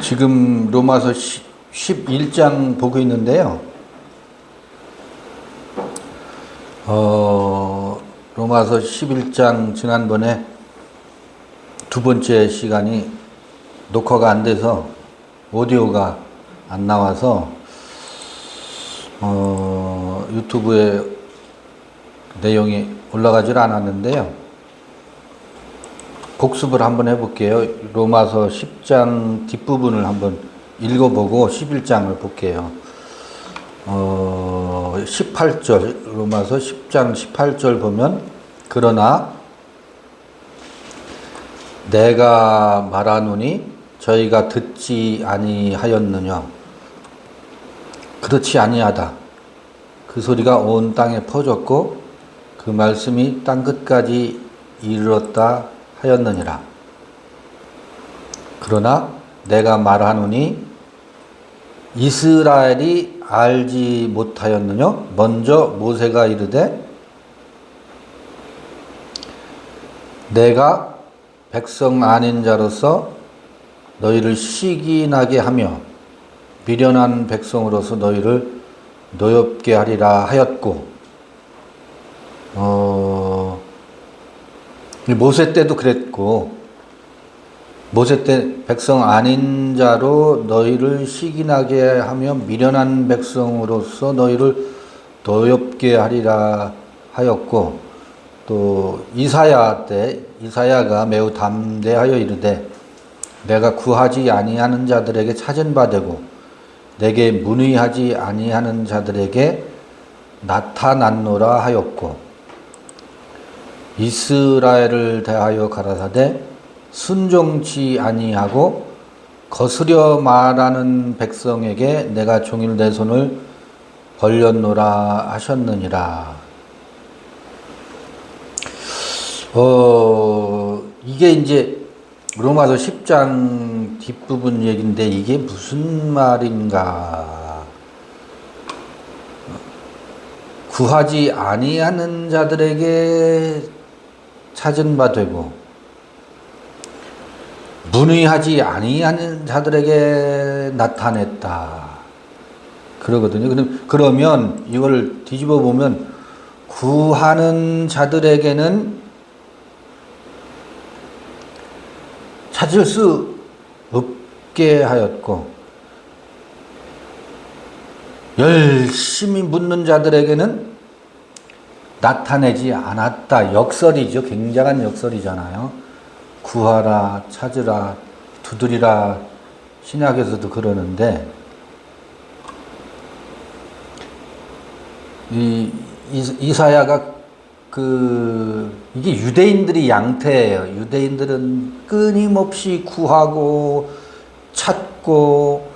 지금 로마서 11장 보고 있는데요. 로마서 11장 지난번에 두 번째 시간이 녹화가 안 돼서 오디오가 안 나와서 유튜브에 내용이 올라가질 않았는데요. 복습을 한번 해볼게요. 로마서 10장 뒷부분을 한번 읽어보고 11장을 볼게요. 18절, 로마서 10장 18절 보면, 그러나 내가 말하노니 저희가 듣지 아니하였느냐. 그렇지 아니하다. 그 소리가 온 땅에 퍼졌고 그 말씀이 땅 끝까지 이르렀다 하였느니라. 그러나 내가 말하노니 이스라엘이 알지 못하였느냐. 먼저 모세가 이르되 내가 백성 아닌 자로서 너희를 시기나게 하며 미련한 백성으로서 너희를 노엽게 하리라 하였고, 모세 때도 그랬고, 모세 때 백성 아닌 자로 너희를 시기나게 하며 미련한 백성으로서 너희를 노엽게 하리라 하였고, 또 이사야 때 이사야가 매우 담대하여 이르되 내가 구하지 아니하는 자들에게 찾은 바 되고 내게 문의하지 아니하는 자들에게 나타났노라 하였고, 이스라엘을 대하여 가라사대 순종치 아니하고 거스려 말하는 백성에게 내가 종일 내 손을 벌렸노라 하셨느니라. 이게 이제 로마서 10장 뒷부분 얘기인데 이게 무슨 말인가? 구하지 아니하는 자들에게 찾은 바 되고 문의하지 아니하는 자들에게 나타냈다. 그러거든요. 그러면 이걸 뒤집어 보면 구하는 자들에게는 찾을 수 없게 하였고 열심히 묻는 자들에게는 나타내지 않았다. 역설이죠. 굉장한 역설이잖아요. 구하라, 찾으라, 두드리라, 신약에서도 그러는데 이사야가 이게 유대인들이 양태예요. 유대인들은 끊임없이 구하고 찾고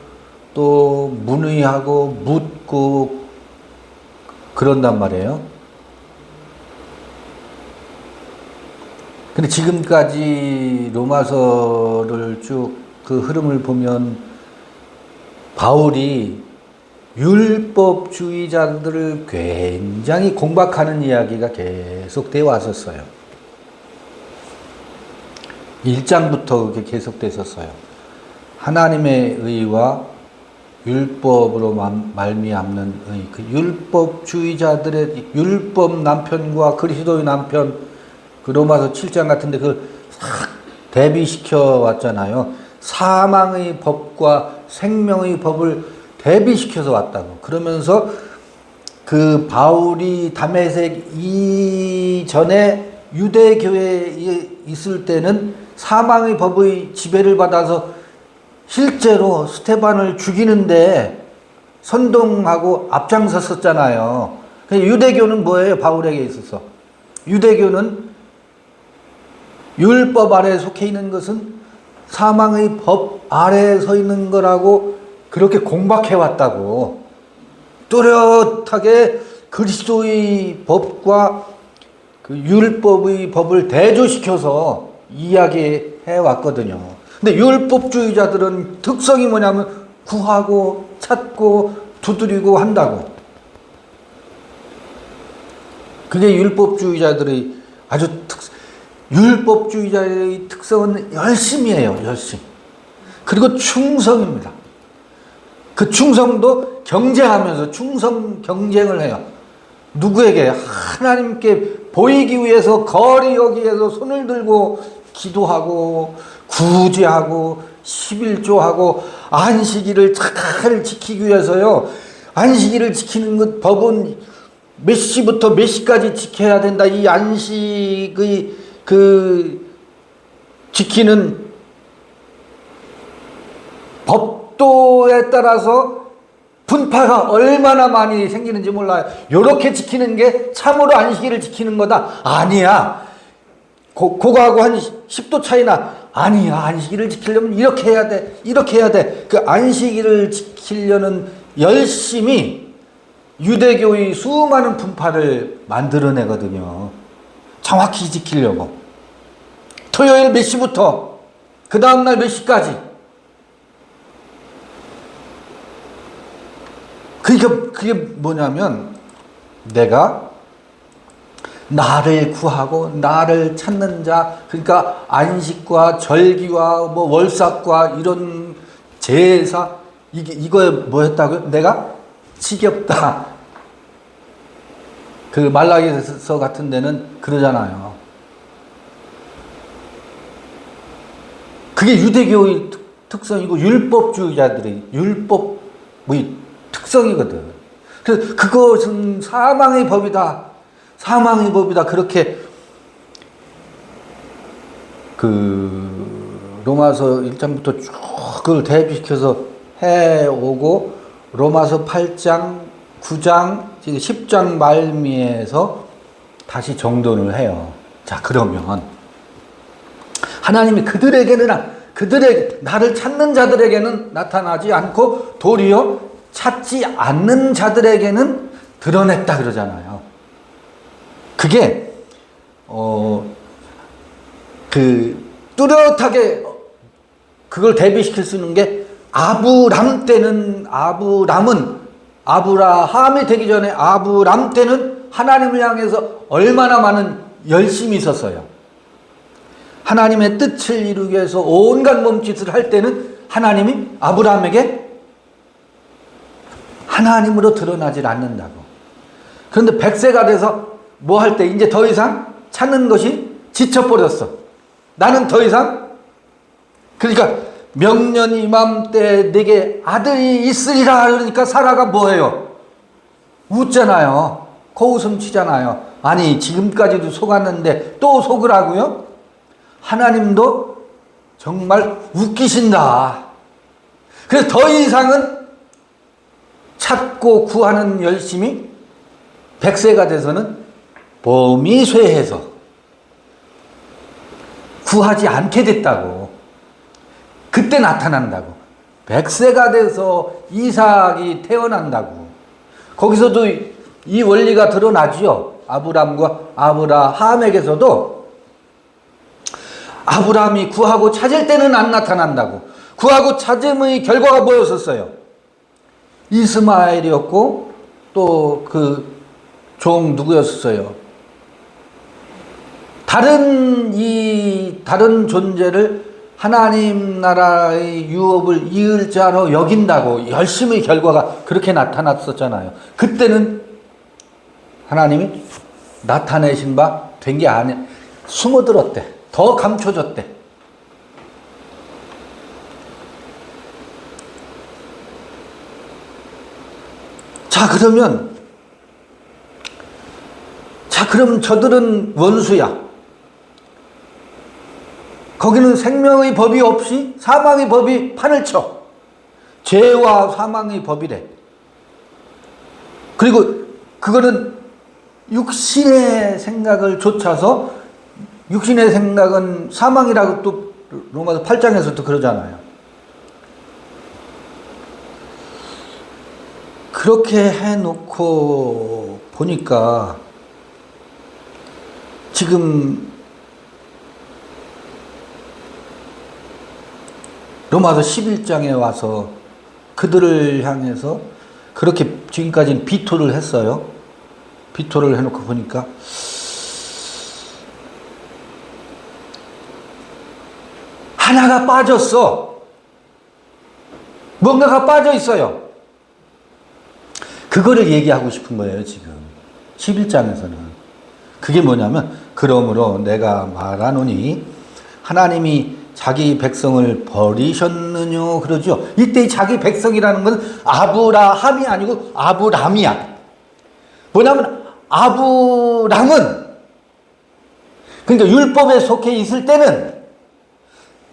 또 문의하고 묻고 그런단 말이에요. 근데 지금까지 로마서를 쭉 그 흐름을 보면 바울이 율법주의자들을 굉장히 공박하는 이야기가 계속 되어 왔었어요. 1장부터 그게 계속됐었어요. 하나님의 의와 율법으로 말미암는 의, 그 율법주의자들의 율법 남편과 그리스도의 남편, 그 로마서 7장 같은데 그걸 싹 대비시켜 왔잖아요. 사망의 법과 생명의 법을 대비시켜서 왔다고. 그러면서 그 바울이 다메섹 이전에 유대교회에 있을 때는 사망의 법의 지배를 받아서 실제로 스테반을 죽이는데 선동하고 앞장섰었잖아요. 유대교는 뭐예요? 바울에게 있어서 유대교는 율법 아래에 속해 있는 것은 사망의 법 아래에 서 있는 거라고 그렇게 공박해왔다고. 뚜렷하게 그리스도의 법과 그 율법의 법을 대조시켜서 이야기해왔거든요. 근데 율법주의자들은 특성이 뭐냐면 구하고 찾고 두드리고 한다고. 그게 율법주의자들의 율법주의자의 특성은 열심히 해요. 열심. 그리고 충성입니다. 그 충성도 경쟁하면서 충성 경쟁을 해요. 누구에게? 하나님께 보이기 위해서 거리 여기에서 손을 들고 기도하고 구제하고 11조하고 안식일을 잘 지키기 위해서요. 안식일을 지키는 것 법은 몇 시부터 몇 시까지 지켜야 된다. 이 안식의 지키는 법도에 따라서 분파가 얼마나 많이 생기는지 몰라요. 요렇게 지키는 게 참으로 안식일을 지키는 거다. 아니야. 그거하고 한 10도 차이나. 아니야. 안식일을 지키려면 이렇게 해야 돼. 이렇게 해야 돼. 그 안식일을 지키려는 열심이 유대교의 수많은 분파를 만들어내거든요. 정확히 지키려고. 토요일 몇 시부터 그 다음날 몇 시까지. 그게 뭐냐면 내가 나를 구하고 나를 찾는 자, 그러니까 안식과 절기와 뭐 월삭과 이런 제사, 이거에 뭐였다고요? 내가 지겹다. 그 말라기서 같은 데는 그러잖아요. 그게 유대교의 특성이고 율법주의자들의 율법의 특성이거든. 그래서 그것은 사망의 법이다. 사망의 법이다. 그렇게 로마서 1장부터 쭉 그걸 대비시켜서 해오고 로마서 8장, 9장, 10장 말미에서 다시 정돈을 해요. 자, 그러면 하나님이 나를 찾는 자들에게는 나타나지 않고 도리어 찾지 않는 자들에게는 드러냈다 그러잖아요. 그게 뚜렷하게 그걸 대비시킬 수 있는 게 아브람 때는 아브라함이 되기 전에 아브람 때는 하나님을 향해서 얼마나 많은 열심이 있었어요. 하나님의 뜻을 이루기 위해서 온갖 몸짓을 할 때는 하나님이 아브라함에게 하나님으로 드러나질 않는다고. 그런데 100세가 돼서 뭐 할 때 이제 더 이상 찾는 것이 지쳐버렸어. 나는 더 이상, 그러니까 명년 이맘때 내게 아들이 있으리라 그러니까 사라가 뭐해요? 웃잖아요. 코웃음 치잖아요. 아니 지금까지도 속았는데 또 속으라고요? 하나님도 정말 웃기신다. 그래서 더 이상은 찾고 구하는 열심이 100세가 돼서는 범이 쇠해서 구하지 않게 됐다고. 그때 나타난다고. 100세가 돼서 이삭이 태어난다고. 거기서도 이 원리가 드러나지요. 아브람과 아브라함에게서도 아브라함이 구하고 찾을 때는 안 나타난다고. 구하고 찾음의 결과가 뭐였었어요? 이스마엘이었고 또 그 종 누구였어요? 다른 존재를 하나님 나라의 유업을 이을 자로 여긴다고 열심히 결과가 그렇게 나타났었잖아요. 그때는 하나님이 나타내신 바 된 게 아니야. 숨어들었대. 더 감춰졌대. 그럼 저들은 원수야. 거기는 생명의 법이 없이 사망의 법이 판을 쳐. 죄와 사망의 법이래. 그리고 그거는 육신의 생각을 좇아서, 육신의 생각은 사망이라고 또 로마서 8장에서도 그러잖아요. 그렇게 해놓고 보니까 지금 로마서 11장에 와서 그들을 향해서 그렇게 지금까지는 비토를 했어요. 비토를 해놓고 보니까 하나가 빠졌어. 뭔가가 빠져 있어요. 그거를 얘기하고 싶은 거예요, 지금. 11장에서는. 그게 뭐냐면, 그러므로 내가 말하노니 하나님이 자기 백성을 버리셨느뇨 그러죠. 이때 자기 백성이라는 것은 아브라함이 아니고 아브람이야. 뭐냐면 아브람은, 그러니까 율법에 속해 있을 때는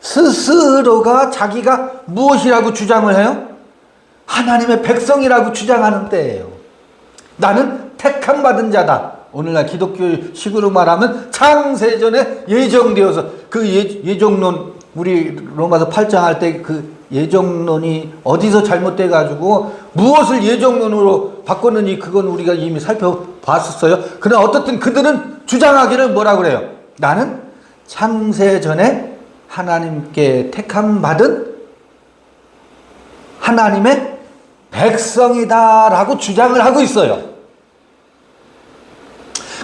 스스로가 자기가 무엇이라고 주장을 해요? 하나님의 백성이라고 주장하는 때예요. 나는 택함 받은 자다. 오늘날 기독교식으로 말하면 창세전에 예정되어서, 그 예정론, 우리 로마서 8장 할 때 그 예정론이 어디서 잘못돼 가지고 무엇을 예정론으로 바꿨는지 그건 우리가 이미 살펴봤었어요. 그러나 어떻든 그들은 주장하기를 뭐라 그래요? 나는 창세전에 하나님께 택함 받은 하나님의 백성이다라고 주장을 하고 있어요.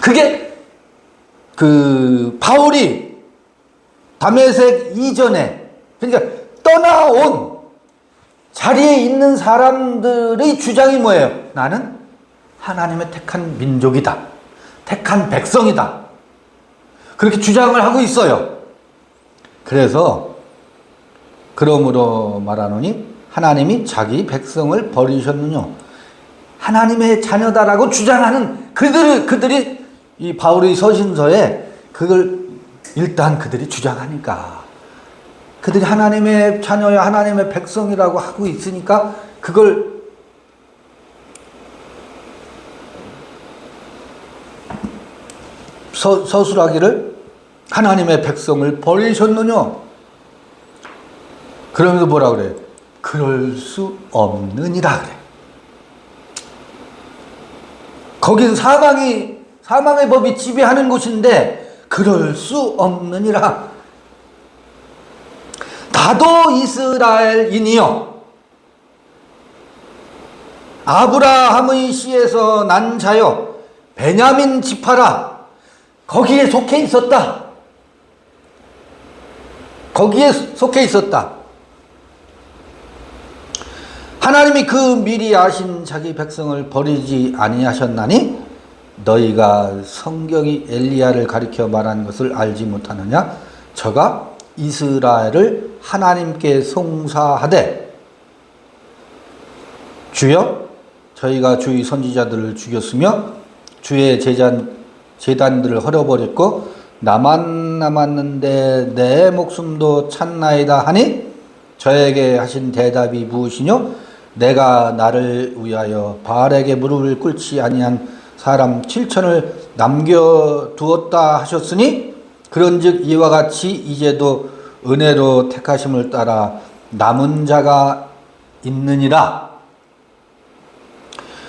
그게 그 바울이 다메섹 이전에, 그러니까 떠나온 자리에 있는 사람들의 주장이 뭐예요? 나는 하나님의 택한 민족이다. 택한 백성이다. 그렇게 주장을 하고 있어요. 그래서 그러므로 말하노니 하나님이 자기 백성을 버리셨느냐. 하나님의 자녀다라고 주장하는 그들이 이 바울의 서신서에 그걸 일단 그들이 주장하니까, 그들이 하나님의 자녀야 하나님의 백성이라고 하고 있으니까 그걸 서술하기를 하나님의 백성을 버리셨느냐. 그러면서 뭐라 그래? 그럴 수 없느니라 그래. 거긴 사망의 법이 지배하는 곳인데 그럴 수 없느니라. 나도 이스라엘인이요 아브라함의 씨에서 난 자요 베냐민 지파라. 거기에 속해 있었다. 거기에 속해 있었다. 하나님이 그 미리 아신 자기 백성을 버리지 아니하셨나니 너희가 성경이 엘리야를 가리켜 말한 것을 알지 못하느냐. 저가 이스라엘을 하나님께 송사하되 주여 저희가 주의 선지자들을 죽였으며 주의 제단들을 헐어버렸고 나만 남았는데 내 목숨도 찾나이다 하니 저에게 하신 대답이 무엇이뇨? 내가 나를 위하여 바알에게 무릎을 꿇지 아니한 사람 7천을 남겨두었다 하셨으니 그런즉 이와 같이 이제도 은혜로 택하심을 따라 남은 자가 있느니라.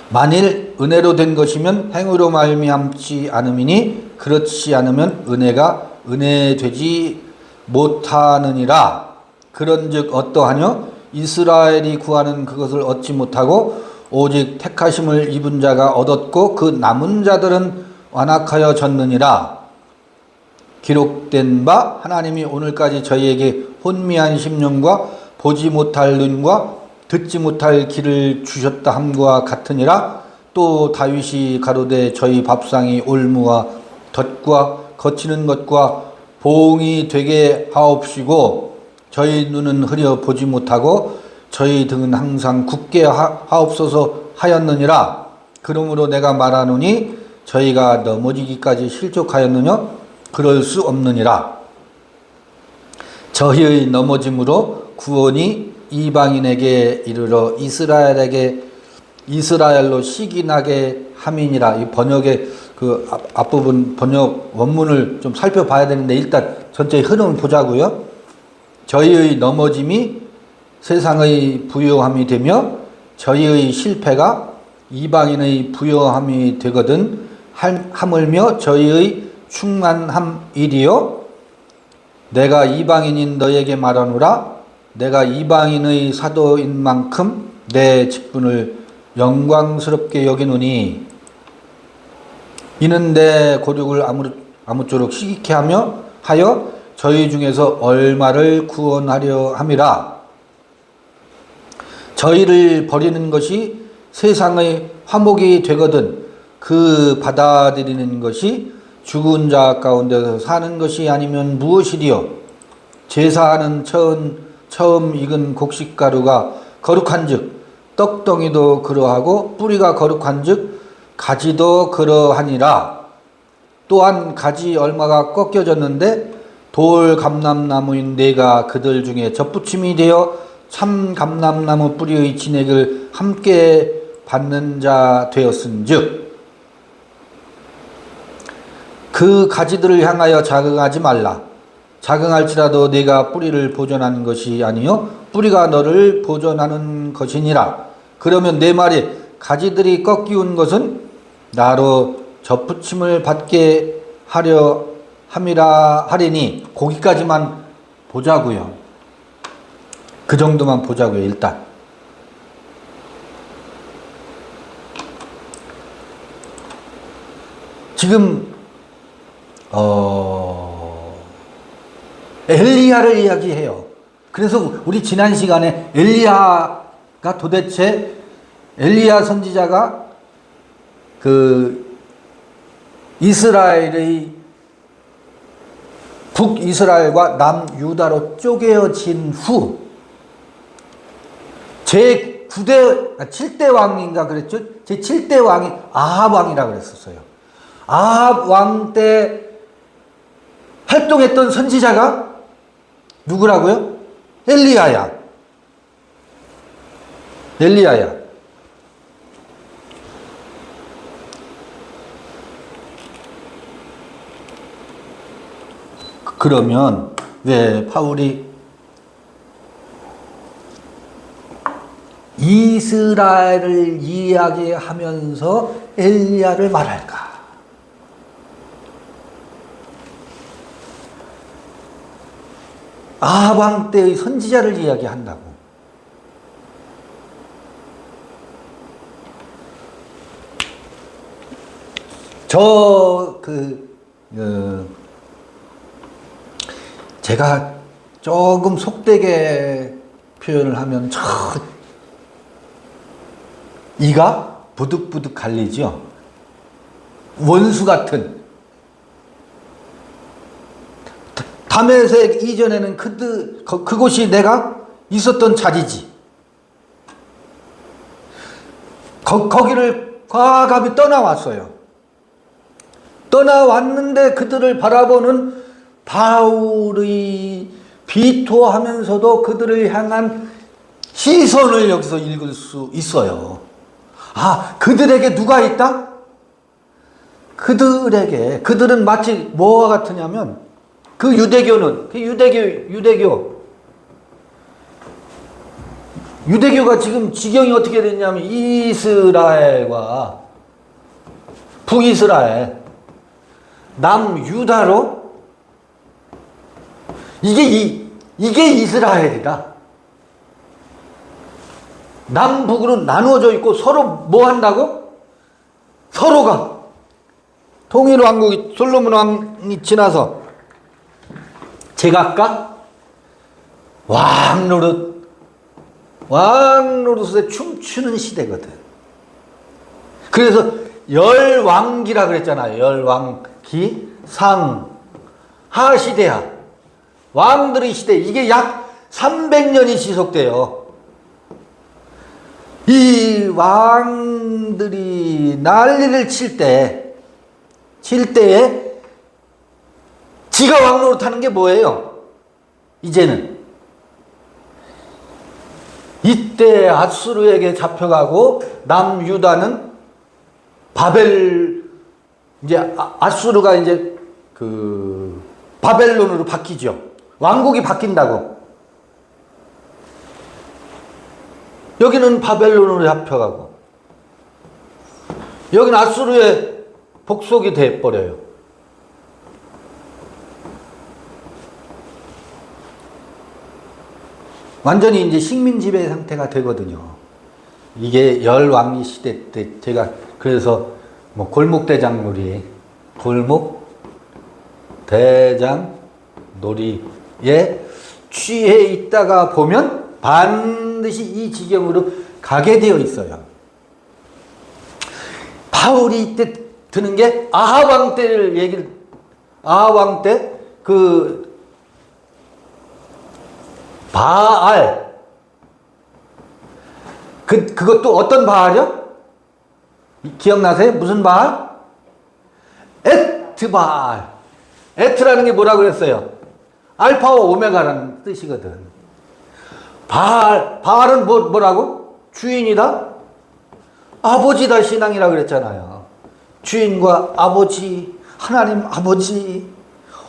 만일 은혜로 된 것이면 행위로 말미암지 않음이니 그렇지 않으면 은혜가 은혜되지 못하느니라. 그런즉 어떠하뇨? 이스라엘이 구하는 그것을 얻지 못하고 오직 택하심을 입은 자가 얻었고 그 남은 자들은 완악하여 졌느니라. 기록된 바 하나님이 오늘까지 저희에게 혼미한 심령과 보지 못할 눈과 듣지 못할 귀를 주셨다 함과 같으니라. 또 다윗이 가로되 저희 밥상이 올무와 덫과 거치는 것과 보응이 되게 하옵시고 저희 눈은 흐려 보지 못하고 저희 등은 항상 굳게 하옵소서 하였느니라. 그러므로 내가 말하노니 저희가 넘어지기까지 실족하였느냐? 그럴 수 없느니라. 저희의 넘어짐으로 구원이 이방인에게 이르러 이스라엘로 시기나게 함이니라. 이 번역의 그 앞부분 번역 원문을 좀 살펴봐야 되는데 일단 전체의 흐름을 보자고요. 저희의 넘어짐이 세상의 부요함이 되며 저희의 실패가 이방인의 부요함이 되거든 하물며 저희의 충만함이리요. 내가 이방인인 너에게 말하노라. 내가 이방인의 사도인 만큼 내 직분을 영광스럽게 여기노니 이는 내 고륙을 아무쪼록 시기케 하여 저희 중에서 얼마를 구원하려 함이라. 저희를 버리는 것이 세상의 화목이 되거든 그 받아들이는 것이 죽은 자 가운데서 사는 것이 아니면 무엇이리요? 제사하는 처음 익은 곡식가루가 거룩한즉 떡덩이도 그러하고 뿌리가 거룩한즉 가지도 그러하니라. 또한 가지 얼마가 꺾여졌는데 돌 감람나무인 내가 그들 중에 젖붙임이 되어 참 감람나무 뿌리의 진액을 함께 받는 자 되었은즉 그 가지들을 향하여 자긍하지 말라. 자긍할지라도 네가 뿌리를 보존하는 것이 아니요 뿌리가 너를 보존하는 것이니라. 그러면 내 말이 가지들이 꺾이운 것은 나로 젖붙임을 받게 하려 함이라 하리니. 거기까지만 보자고요. 그 정도만 보자고요. 일단 지금 엘리야를 이야기해요. 그래서 우리 지난 시간에 엘리야가 도대체 엘리야 선지자가 그 이스라엘의 북이스라엘과 남유다로 쪼개어진 후 제9대 7대 왕인가 그랬죠? 제7대 왕이 아합 왕이라 그랬었어요. 아합 왕 때 활동했던 선지자가 누구라고요? 엘리야야. 그러면 왜 바울이 이스라엘을 이야기하면서 엘리야를 말할까? 아합 왕 때의 선지자를 이야기한다고. 제가 조금 속되게 표현을 하면 이가 부득부득 갈리죠. 원수 같은. 다메섹 이전에는 그곳이 내가 있었던 자리지. 거기를 과감히 떠나왔어요. 떠나왔는데 그들을 바라보는 바울의 비토하면서도 그들을 향한 시선을 여기서 읽을 수 있어요. 아, 그들에게 누가 있다? 그들은 마치 뭐와 같으냐면 그 유대교가 지금 지경이 어떻게 됐냐면 이스라엘과 북이스라엘, 남유다로 이게 이스라엘이다. 남북으로 나누어져 있고 서로 뭐 한다고? 서로가 통일왕국이 솔로몬 왕이 지나서 제각각 왕노릇에 춤추는 시대거든. 그래서 열왕기라 그랬잖아요. 열왕기, 상, 하시대야. 왕들의 시대. 이게 약 300년이 지속돼요. 이 왕들이 난리를 칠 때에 지가 왕노릇하는 게 뭐예요? 이제는 이때 아수르에게 잡혀가고 남유다는 아수르가 이제 그 바벨론으로 바뀌죠. 왕국이 바뀐다고. 여기는 바벨론으로 잡혀가고 여기는 아수르의 복속이 돼버려요. 완전히 이제 식민지배 상태가 되거든요. 이게 열왕기 시대 때 제가 그래서 뭐 골목대장놀이에 취해 있다가 보면 반드시 이 지경으로 가게 되어 있어요. 바울이 이때 드는 게 아합 왕 때를 아합 왕 때 바알, 그것도 어떤 바알이요? 기억나세요? 무슨 바알? 에트바알. 에트라는 게 뭐라고 그랬어요? 알파와 오메가라는 뜻이거든. 바알은 뭐라고? 주인이다? 아버지다 신앙이라고 그랬잖아요. 주인과 아버지, 하나님 아버지.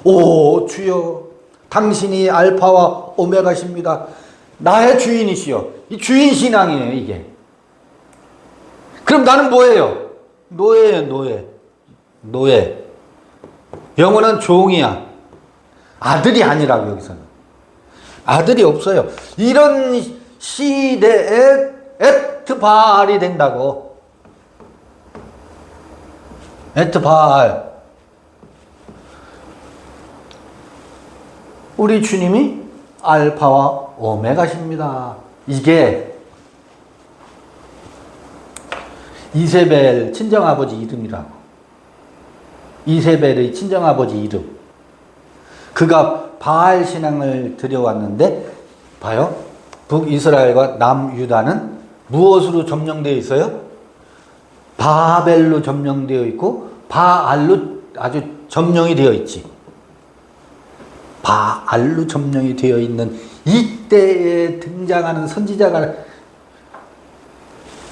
오 주여, 당신이 알파와 오메가십니다. 나의 주인이시여. 이 주인 신앙이에요, 이게. 그럼 나는 뭐예요? 노예예요, 노예. 영원한 종이야. 아들이 아니라고, 여기서는. 아들이 없어요. 이런 시대에 에트바알이 된다고. 에트바알. 우리 주님이 알파와 오메가십니다. 이게 이세벨 친정아버지 이름이라고. 이세벨의 친정아버지 이름. 그가 바알 신앙을 들여왔는데 봐요. 북이스라엘과 남유다는 무엇으로 점령되어 있어요? 바벨로 점령되어 있고 바알로 아주 점령이 되어 있지. 바알로 점령이 되어 있는 이때에 등장하는 선지자가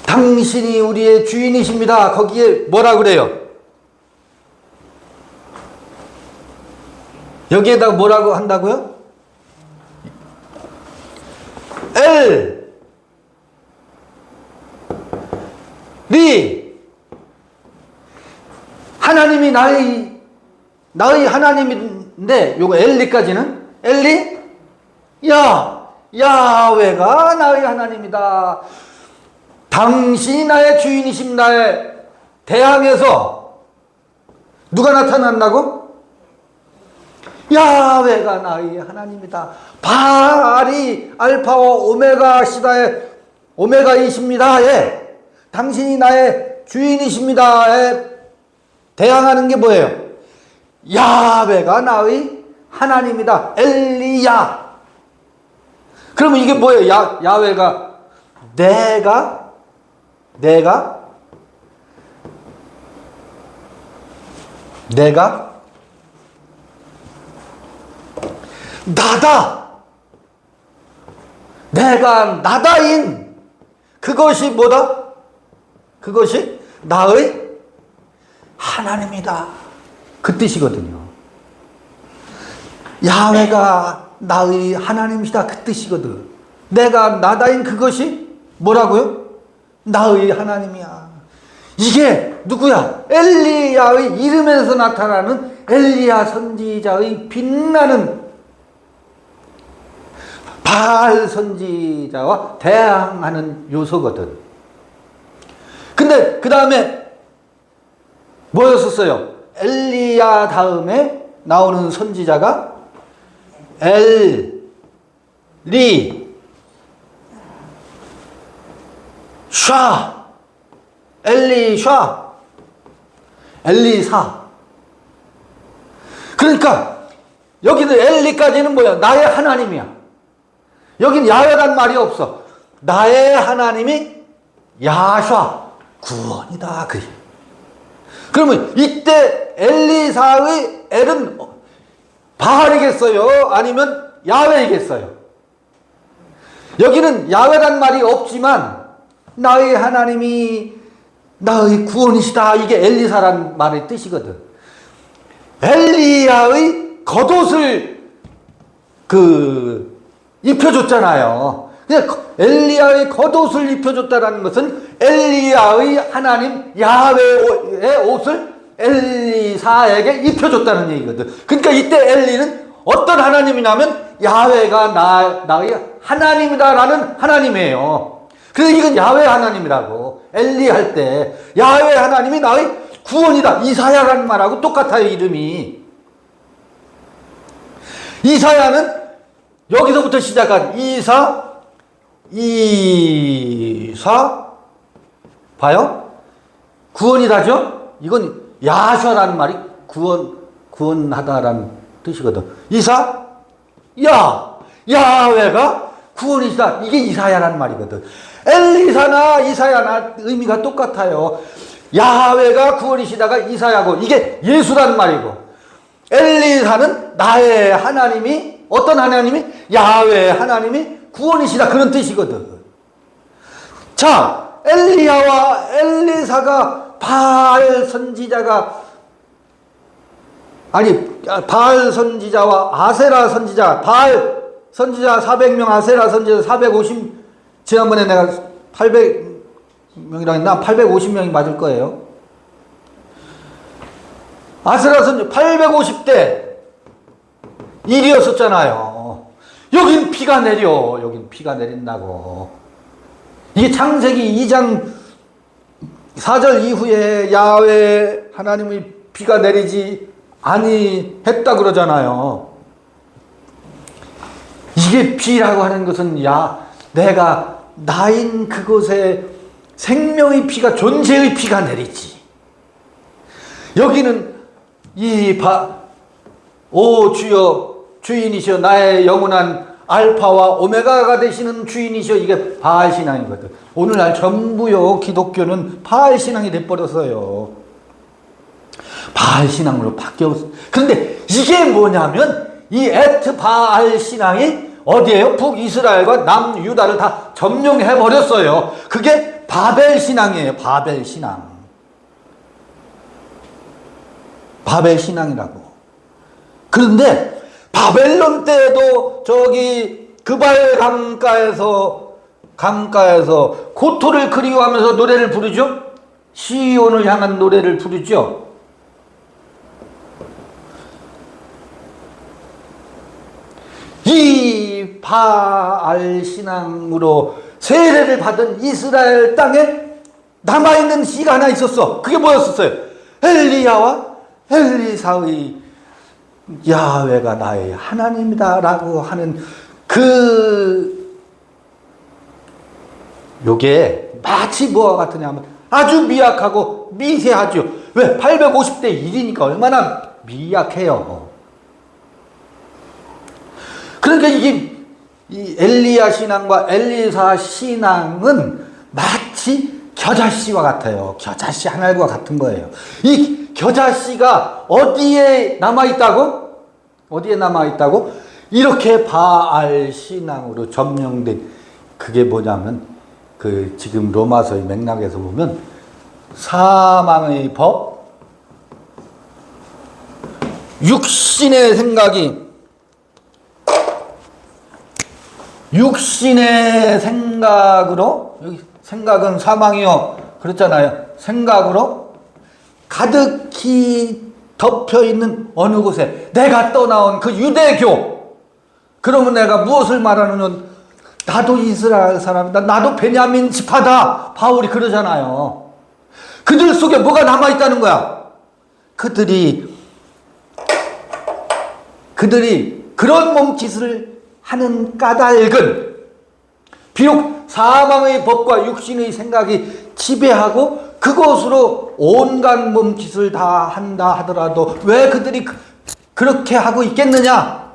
당신이 우리의 주인이십니다. 거기에 뭐라 그래요? 여기에다가 뭐라고 한다고요? 하나님이 나의 하나님인데 요거 엘리까지는 야훼가 나의 하나님이다. 당신이 나의 주인이심. 나의 대항에서 누가 나타난다고? 야훼가 나의 하나님이다. 바알이 알파와 오메가 시다의 오메가이십니다에 당신이 나의 주인이십니다에 대항하는 게 뭐예요? 야훼가 나의 하나님이다. 엘리야. 그러면 이게 뭐예요? 야훼가 내가 나다. 내가 나다인 그것이 뭐다? 그것이 나의 하나님이다. 그 뜻이거든요. 야훼가 나의 하나님이다. 그 뜻이거든. 내가 나다인 그것이 뭐라고요? 나의 하나님이야. 이게 누구야? 엘리야의 이름에서 나타나는 엘리야 선지자의 빛나는 바알 선지자와 대항하는 요소거든. 근데 그 다음에 뭐였었어요? 엘리야 다음에 나오는 선지자가 엘리사. 그러니까 여기는 엘리까지는 뭐야? 나의 하나님이야. 여긴 야훼란 말이 없어. 나의 하나님이 야샤, 구원이다. 그래. 그러면 이때 엘리사의 엘은 바알이겠어요? 아니면 야훼이겠어요? 여기는 야훼란 말이 없지만 나의 하나님이 나의 구원이시다. 이게 엘리사란 말의 뜻이거든. 엘리야의 겉옷을 입혀줬잖아요. 엘리야의 겉옷을 입혀줬다는 것은 엘리야의 하나님 야훼의 옷을 엘리사에게 입혀줬다는 얘기거든. 그러니까 이때 엘리는 어떤 하나님이냐면 야훼가 나의 하나님이다라는 하나님이에요. 그래서 이건 야훼 하나님이라고. 엘리 할 때 야훼 하나님이 나의 구원이다. 이사야라는 말하고 똑같아요, 이름이. 이사야는 여기서부터 시작한 이사, 이사 봐요. 구원이다죠. 이건 야샤라는 말이 구원하다라는 뜻이거든. 이사 야훼가 구원이시다. 이게 이사야라는 말이거든. 엘리사나 이사야나 의미가 똑같아요. 야훼가 구원이시다가 이사야고 이게 예수라는 말이고, 엘리사는 나의 하나님이 어떤 하나님이 야훼 하나님이 구원이시다 그런 뜻이거든. 자, 엘리야와 엘리사가 바알 선지자와 아세라 선지자, 바알 선지자 400명, 아세라 선지자 450, 지난번에 내가 800명이라 했나? 850명이 맞을 거예요. 아세라 선지자 850대 1이었었잖아요. 여긴 비가 내려. 여긴 비가 내린다고. 이게 창세기 2장 4절 이후에 야훼 하나님이 비가 내리지 아니했다 그러잖아요. 이게 비라고 하는 것은 내가 나인 그곳에 생명의 피가, 존재의 피가 내리지. 여기는 오 주여 주인이시여 나의 영원한 알파와 오메가가 되시는 주인이시여, 이게 바알 신앙이거든. 오늘날 전부요 기독교는 바알 신앙이 돼버렸어요. 바알 신앙으로 바뀌었어. 그런데 이게 뭐냐면 이 에트 바알 신앙이 어디에요? 북이스라엘과 남유다를 다 점령해 버렸어요. 그게 바벨 신앙이에요. 바벨 신앙. 바벨 신앙이라고. 그런데 바벨론 때에도 저기 그발 강가에서 고토를 그리워하면서 노래를 부르죠. 시온을 향한 노래를 부르죠. 이 바알 신앙으로 세례를 받은 이스라엘 땅에 남아있는 씨가 하나 있었어. 그게 뭐였었어요? 엘리야와 엘리사의 야훼가 나의 하나님이다 라고 하는 요게 마치 뭐와 같으냐면 아주 미약하고 미세하죠. 왜? 850대 1이니까 얼마나 미약해요. 그러니까 이 엘리야 신앙과 엘리사 신앙은 마치 겨자씨와 같아요. 겨자씨 하나과 같은 거예요. 이 겨자씨가 어디에 남아있다고? 어디에 남아있다고? 이렇게 바알 신앙으로 점령된, 그게 뭐냐면 지금 로마서의 맥락에서 보면 사망의 법, 육신의 생각으로, 여기 생각은 사망이요 그랬잖아요. 생각으로 가득히 덮여있는 어느 곳에 내가 떠나온 그 유대교, 그러면 내가 무엇을 말하느냐, 나도 이스라엘 사람이다, 나도 베냐민 지파다, 바울이 그러잖아요. 그들 속에 뭐가 남아있다는 거야. 그들이 그런 몸짓을 하는 까닭은 비록 사망의 법과 육신의 생각이 지배하고 그것으로 온갖 몸짓을 다 한다 하더라도 왜 그들이 그렇게 하고 있겠느냐?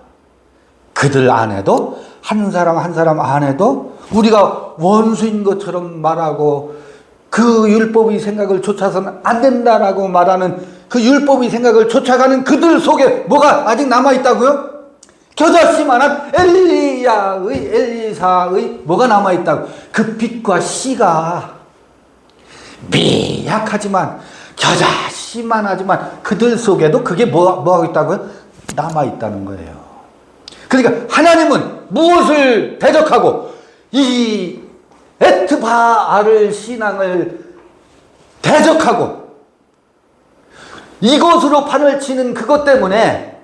그들 안에도 한 사람 한 사람 안에도 우리가 원수인 것처럼 말하고 그 율법의 생각을 쫓아서는 안 된다라고 말하는 그 율법의 생각을 쫓아가는 그들 속에 뭐가 아직 남아있다고요? 겨자씨만한 엘리야의 엘리사의 뭐가 남아있다고? 그 빛과 씨가 미약하지만 겨자씨만 하지만 그들 속에도 그게 뭐하고 있다고요? 남아있다는 거예요. 그러니까 하나님은 무엇을 대적하고 이 에트바알 신앙을 대적하고 이것으로 판을 치는 그것 때문에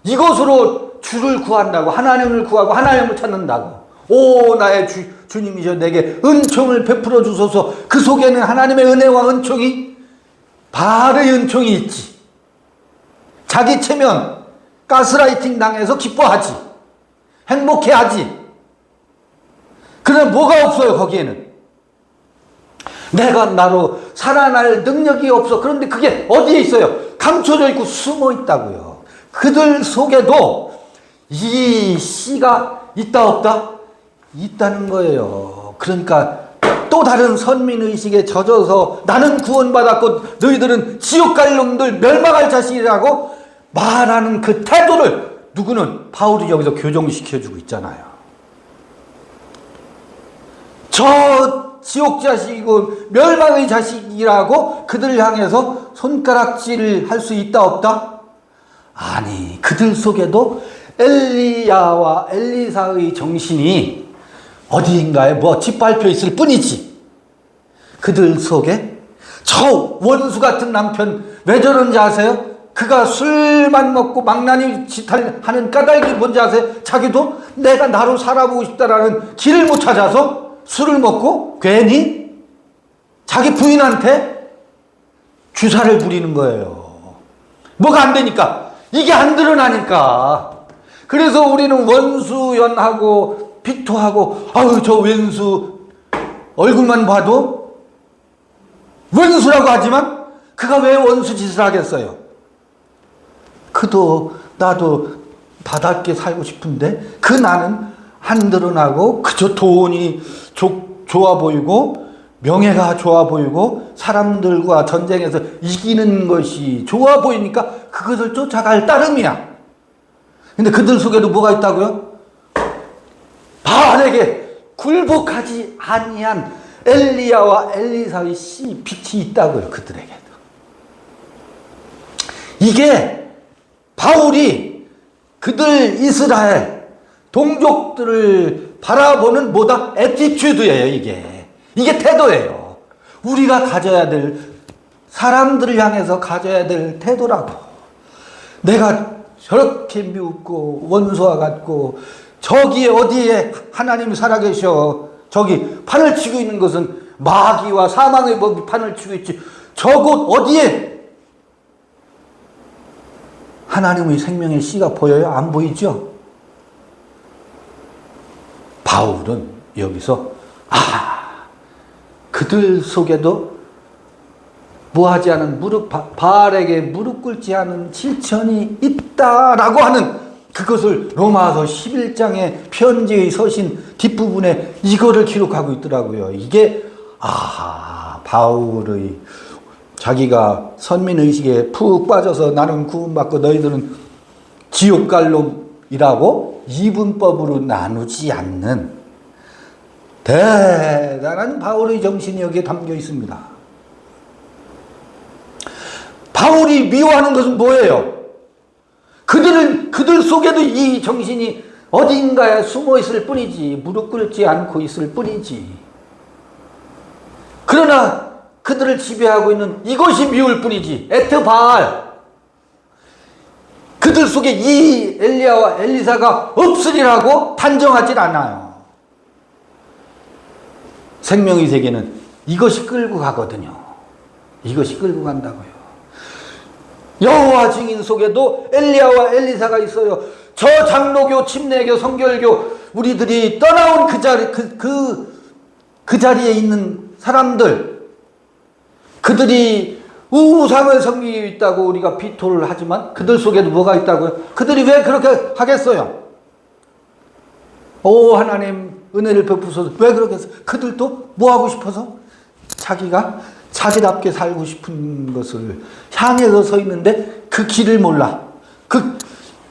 이것으로 주를 구한다고, 하나님을 구하고 하나님을 찾는다고. 오 나의 주님이여 내게 은총을 베풀어 주소서. 그 속에는 하나님의 은혜와 은총이, 바알의 은총이 있지. 자기 체면 가스라이팅 당해서 기뻐하지, 행복해하지. 그러나 뭐가 없어요, 거기에는. 내가 나로 살아날 능력이 없어. 그런데 그게 어디에 있어요? 감춰져 있고 숨어 있다고요. 그들 속에도 이 씨가 있다 없다? 있다는 거예요. 그러니까 또 다른 선민의식에 젖어서 나는 구원받았고 너희들은 지옥 갈 놈들 멸망할 자식이라고 말하는 그 태도를 누구는 바울이 여기서 교정시켜주고 있잖아요. 저 지옥 자식이고 멸망의 자식이라고 그들을 향해서 손가락질을 할 수 있다 없다? 아니, 그들 속에도 엘리야와 엘리사의 정신이 어디인가에 뭐 짓밟혀 있을 뿐이지. 그들 속에 저 원수 같은 남편 왜 저런지 아세요? 그가 술만 먹고 망나니 짓하는 까닭이 뭔지 아세요? 자기도 내가 나로 살아보고 싶다라는 길을 못 찾아서 술을 먹고 괜히 자기 부인한테 주사를 부리는 거예요. 뭐가 안 되니까. 이게 안 드러나니까. 그래서 우리는 원수연하고 비토하고 아유 저 왼수 얼굴만 봐도 원수라고 하지만 그가 왜 원수 짓을 하겠어요? 그도 나도 바닥게 살고 싶은데 그 나는 안 드러나고 그저 돈이 좋아 보이고 명예가 좋아 보이고 사람들과 전쟁에서 이기는 것이 좋아 보이니까 그것을 쫓아갈 따름이야. 근데 그들 속에도 뭐가 있다고요? 바알에게 굴복하지 아니한 엘리야와 엘리사의 씨 빛이 있다고요. 그들에게도. 이게 바울이 그들 이스라엘 동족들을 바라보는 뭐다? 애티튜드예요. 이게 태도예요. 우리가 가져야 될, 사람들을 향해서 가져야 될 태도라고. 내가 저렇게 미웠고 원수와 같고 저기에 어디에 하나님이 살아계셔. 저기 판을 치고 있는 것은 마귀와 사망의 법이 판을 치고 있지. 저곳 어디에 하나님의 생명의 씨가 보여요? 안 보이죠? 바울은 여기서 그들 속에도 뭐하지 않은 바알에게 무릎 꿇지 않은 실천이 있다라고 하는 그것을 로마서 11장의 편지의 서신 뒷부분에 이거를 기록하고 있더라고요. 이게 바울의 자기가 선민의식에 푹 빠져서 나는 구원받고 너희들은 지옥 갈 놈이라고 이분법으로 나누지 않는 대단한 바울의 정신이 여기에 담겨 있습니다. 바울이 미워하는 것은 뭐예요? 그들 속에도 이 정신이 어딘가에 숨어 있을 뿐이지, 무릎 꿇지 않고 있을 뿐이지. 그러나 그들을 지배하고 있는 이것이 미울 뿐이지, 에트바알. 그들 속에 이 엘리야와 엘리사가 없으리라고 단정하지 않아요. 생명의 세계는 이것이 끌고 가거든요. 이것이 끌고 간다고요. 여호와 증인 속에도 엘리야와 엘리사가 있어요. 저 장로교, 침례교, 성결교 우리들이 떠나온 그 자리에 있는 사람들, 그들이 우상을 섬기고 있다고 우리가 비토를 하지만 그들 속에도 뭐가 있다고요? 그들이 왜 그렇게 하겠어요? 오 하나님 은혜를 베푸소서. 왜 그렇게 했어요? 그들도 뭐 하고 싶어서? 자기가 자기답게 살고 싶은 것을 향해서 서 있는데 그 길을 몰라. 그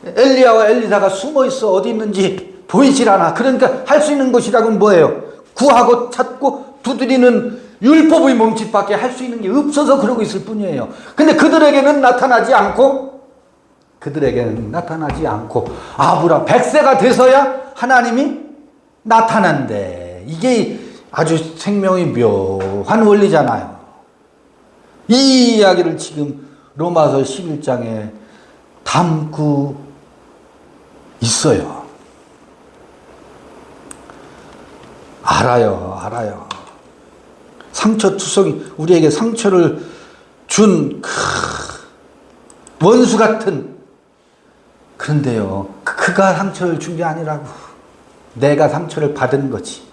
엘리야와 엘리사가 숨어 있어 어디 있는지 보이질 않아. 그러니까 할 수 있는 것이라고는 뭐예요? 구하고 찾고 두드리는 율법의 몸짓밖에 할 수 있는 게 없어서 그러고 있을 뿐이에요. 근데 그들에게는 나타나지 않고 아브라함 100세가 돼서야 하나님이 나타난대. 이게 아주 생명이 묘한 원리잖아요. 이 이야기를 지금 로마서 11장에 담고 있어요. 알아요. 상처투성이 우리에게 상처를 준 원수 같은, 그런데요, 그가 상처를 준 게 아니라고. 내가 상처를 받은 거지.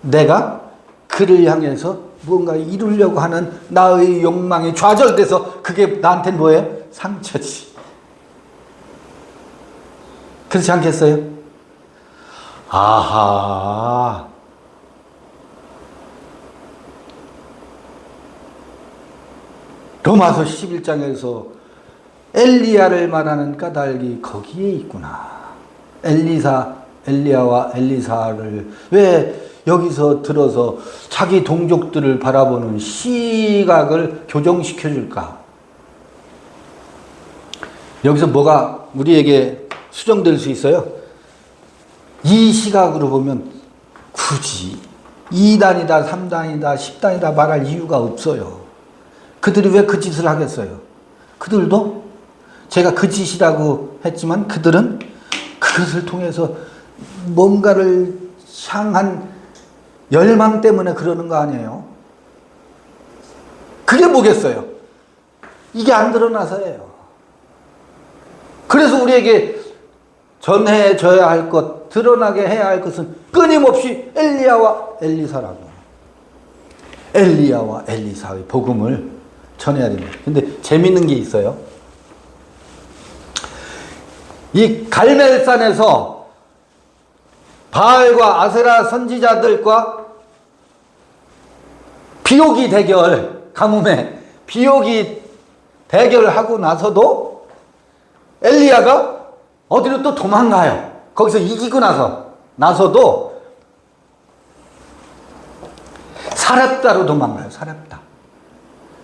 내가 그를 향해서 무언가 이루려고 하는 나의 욕망이 좌절돼서 그게 나한테는 뭐예요? 상처지. 그렇지 않겠어요? 아하. 로마서 11장에서 엘리야를 말하는 까닭이 거기에 있구나. 엘리야와 엘리사를 왜 여기서 들어서 자기 동족들을 바라보는 시각을 교정시켜 줄까? 여기서 뭐가 우리에게 수정될 수 있어요? 이 시각으로 보면 굳이 2단이다, 3단이다, 10단이다 말할 이유가 없어요. 그들이 왜 그 짓을 하겠어요? 그들도 제가 그 짓이라고 했지만 그들은 그것을 통해서 뭔가를 향한 열망 때문에 그러는 거 아니에요? 그게 뭐겠어요? 이게 안 드러나서예요. 그래서 우리에게 전해져야 할 것, 드러나게 해야 할 것은 끊임없이 엘리야와 엘리사라고. 엘리야와 엘리사의 복음을 전해야 됩니다. 근데 재밌는 게 있어요. 이 갈멜산에서 바알과 아세라 선지자들과 비오기 대결, 가뭄에 비오기 대결하고 나서도 엘리야가 어디로 또 도망가요. 거기서 이기고 나서도 사렙다로 도망가요.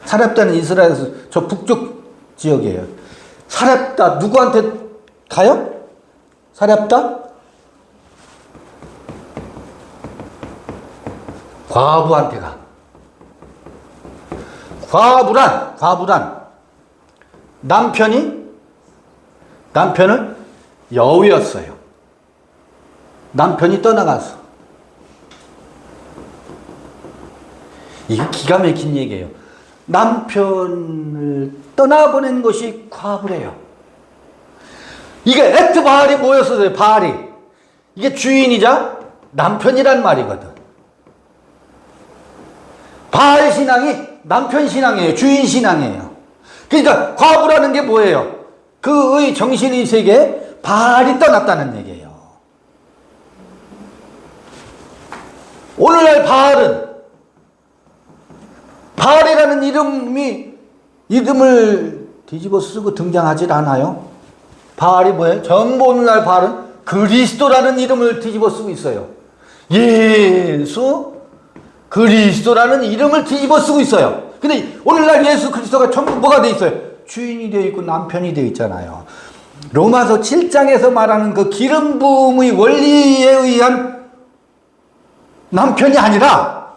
사렙다는 이스라엘에서 저 북쪽 지역이에요. 사렙다 누구한테 가요? 사렙다? 과부한테 가. 과부란 남편은 여우였어요. 남편이 떠나갔어. 이게 기가 막힌 얘기예요. 남편을 떠나보낸 것이 과부래요. 이게 에트바알이 뭐였어요? 바알이. 이게 주인이자 남편이란 말이거든. 바알 신앙이 남편 신앙이에요. 주인 신앙이에요. 그러니까 과부라는 게 뭐예요? 그의 정신의 세계에 바알이 떠났다는 얘기예요. 오늘날 바알이라는 이름을 뒤집어 쓰고 등장하지 않아요. 바알이 뭐예요? 전부 오늘날 바알은 그리스도라는 이름을 뒤집어 쓰고 있어요. 예수 그리스도라는 이름을 뒤집어 쓰고 있어요. 근데 오늘날 예수 그리스도가 전부 뭐가 돼 있어요? 주인이 되어 있고 남편이 되어 있잖아요. 로마서 7장에서 말하는 그 기름 부음의 원리에 의한 남편이 아니라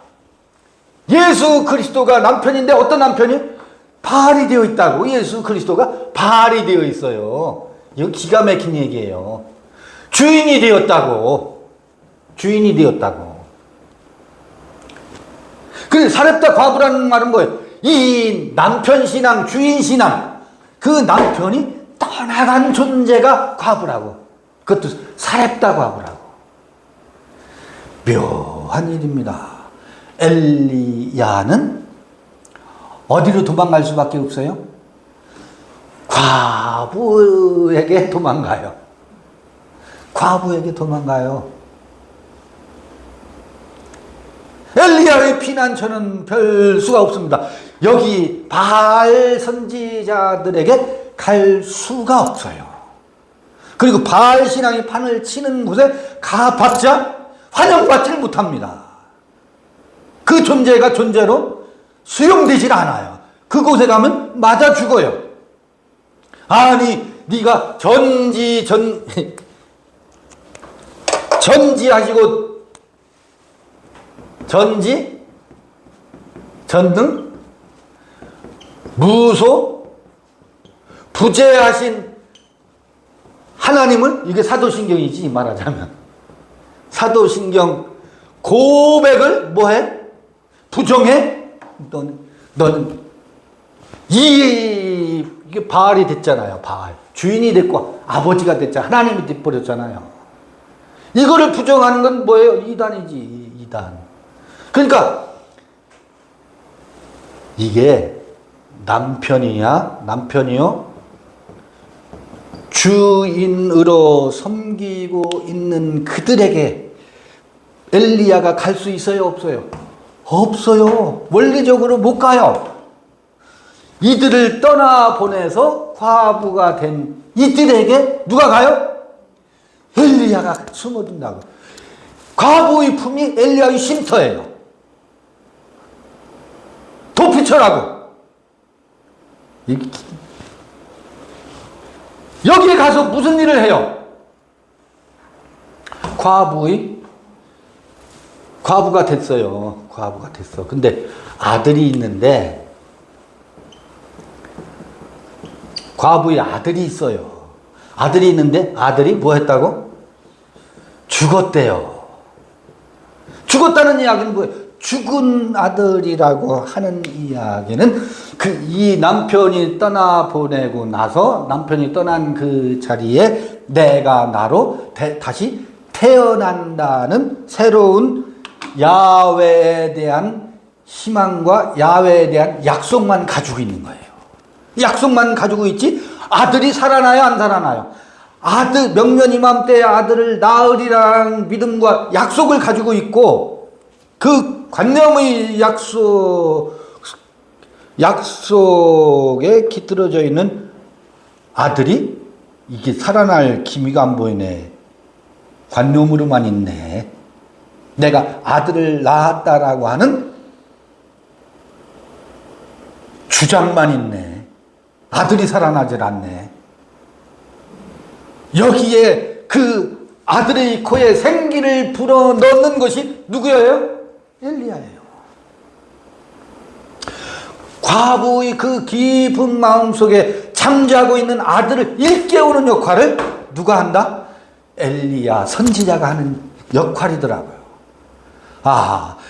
예수 그리스도가 남편인데 어떤 남편이? 바알이 되어 있다고. 예수 그리스도가 바알이 되어 있어요. 이거 기가 막힌 얘기예요. 주인이 되었다고. 그래서 사렙다 과부라는 말은 뭐예요? 이 남편 신앙, 주인 신앙, 그 남편이 떠나간 존재가 과부라고. 그것도 사렙다 과부라고. 묘한 일입니다. 엘리야는 어디로 도망갈 수밖에 없어요? 과부에게 도망가요. 엘리야의 피난처는 별 수가 없습니다. 여기 바알 선지자들에게 갈 수가 없어요. 그리고 바알 신앙이 판을 치는 곳에 가봤자 환영받지를 못합니다. 그 존재가 존재로 수용되질 않아요. 그곳에 가면 맞아 죽어요. 아니 네가 전지하시고 전등 무소 부재하신 하나님을, 이게 사도신경이지 말하자면, 사도신경 고백을 뭐해? 부정해? 너는 이게 바알이 됐잖아요. 바알 주인이 됐고 아버지가 됐잖아요. 하나님이 돼버렸잖아요. 이거를 부정하는 건 뭐예요? 이단이지. 이단. 그러니까 이게 남편이요 주인으로 섬기고 있는 그들에게 엘리야가 갈 수 있어요, 없어요? 없어요. 원리적으로 못 가요. 이들을 떠나보내서 과부가 된 이들에게 누가 가요? 엘리야가 숨어든다고. 과부의 품이 엘리야의 쉼터예요. 도피처라고. 여기에 가서 무슨 일을 해요? 과부가 됐어요. 과부가 됐어. 근데 아들이 있는데, 과부의 아들이 있어요. 아들이 있는데, 아들이 뭐 했다고? 죽었대요. 죽었다는 이야기는 뭐예요? 죽은 아들이라고 하는 이야기는 이 남편이 떠나보내고 나서 남편이 떠난 그 자리에 내가 나로 다시 태어난다는 새로운 야훼에 대한 희망과 야훼에 대한 약속만 가지고 있는 거예요. 약속만 가지고 있지 아들이 살아나요, 안 살아나요? 아들, 명년 이맘때에 아들을 낳으리라는 믿음과 약속을 가지고 있고 그 관념의 약속에 깃들어져 있는 아들이 이게 살아날 기미가 안 보이네. 관념으로만 있네. 내가 아들을 낳았다라고 하는 주장만 있네. 아들이 살아나질 않네. 여기에 그 아들의 코에 생기를 불어넣는 것이 누구예요? 엘리야예요. 과부의 그 깊은 마음속에 잠자고 있는 아들을 일깨우는 역할을 누가 한다? 엘리야 선지자가 하는 역할이더라고요.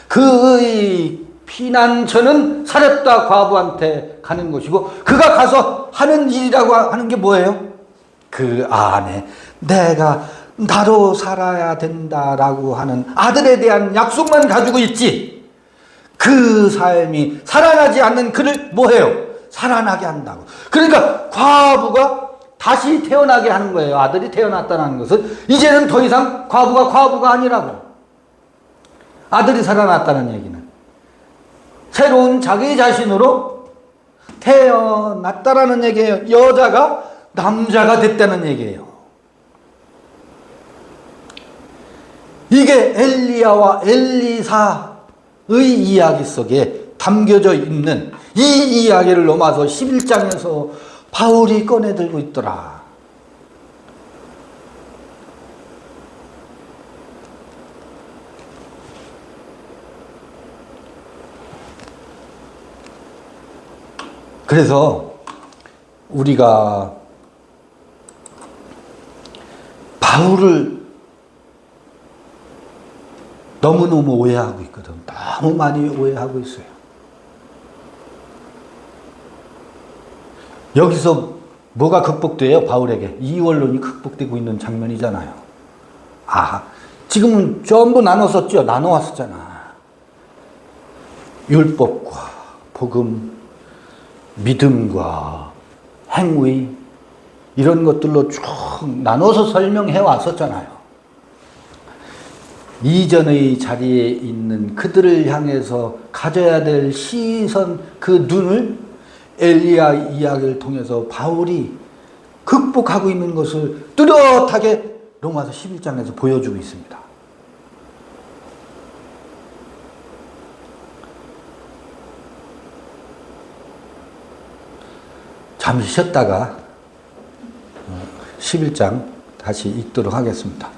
그의 피난처는 사렙다 과부한테 가는 것이고 그가 가서 하는 일이라고 하는 게 뭐예요? 그 안에 내가 나로 살아야 된다라고 하는 아들에 대한 약속만 가지고 있지 그 삶이 살아나지 않는 그를 뭐해요? 살아나게 한다고. 그러니까 과부가 다시 태어나게 하는 거예요. 아들이 태어났다는 것은 이제는 더 이상 과부가 아니라고. 아들이 살아났다는 얘기는 새로운 자기 자신으로 태어났다라는 얘기예요. 여자가 남자가 됐다는 얘기예요. 이게 엘리야와 엘리사의 이야기 속에 담겨져 있는 이 이야기를 넘어서 11장에서 바울이 꺼내들고 있더라. 그래서 우리가 바울을 너무너무 오해하고 있거든. 너무 많이 오해하고 있어요. 여기서 뭐가 극복돼요? 바울에게. 이원론이 극복되고 있는 장면이잖아요. 지금은 전부 나눴었죠. 나눠왔었잖아. 율법과 복음, 믿음과 행위 이런 것들로 쭉 나눠서 설명해 왔었잖아요. 이전의 자리에 있는 그들을 향해서 가져야 될 시선, 그 눈을 엘리야 이야기를 통해서 바울이 극복하고 있는 것을 뚜렷하게 로마서 11장에서 보여주고 있습니다. 잠시 쉬었다가 11장 다시 읽도록 하겠습니다.